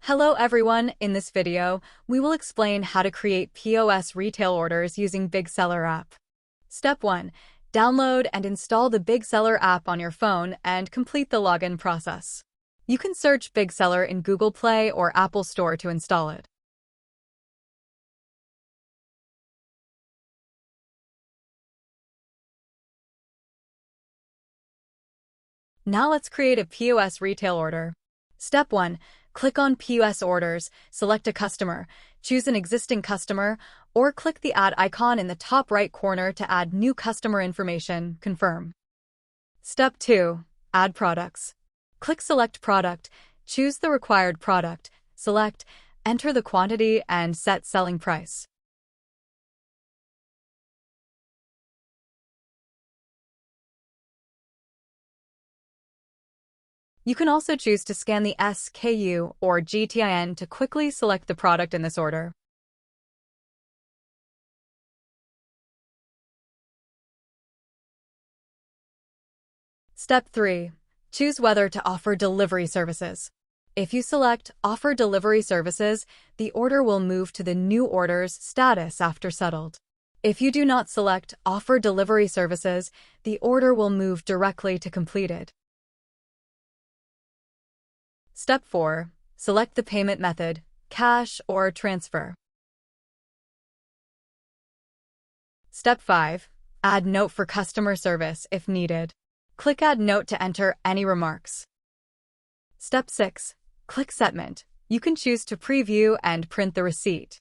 Hello everyone, in this video, we will explain how to create POS retail orders using BigSeller app. Step 1. Download and install the BigSeller app on your phone and complete the login process. You can search BigSeller in Google Play or Apple Store to install it. Now let's create a POS retail order. Step 1. Click on POS orders, select a customer, choose an existing customer, or click the add icon in the top right corner to add new customer information, confirm. Step 2. Add products. Click select product, choose the required product, select, enter the quantity and set selling price. You can also choose to scan the SKU or GTIN to quickly select the product in this order. Step 3. Choose whether to offer delivery services. If you select Offer Delivery Services, the order will move to the New Orders status after settled. If you do not select Offer Delivery Services, the order will move directly to Completed. Step 4. Select the payment method, cash or transfer. Step 5. Add note for customer service if needed. Click Add Note to enter any remarks. Step 6. Click Settlement. You can choose to preview and print the receipt.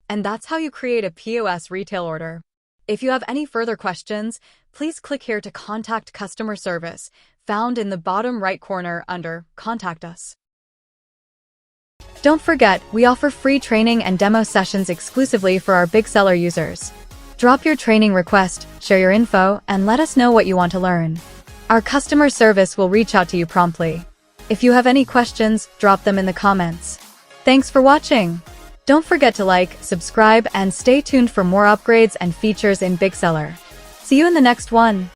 And that's how you create a POS retail order. If you have any further questions, please click here to contact customer service, found in the bottom right corner under Contact Us. Don't forget, we offer free training and demo sessions exclusively for our BigSeller users. Drop your training request, share your info, and let us know what you want to learn. Our customer service will reach out to you promptly. If you have any questions, drop them in the comments. Thanks for watching! Don't forget to like, subscribe, and stay tuned for more upgrades and features in BigSeller. See you in the next one!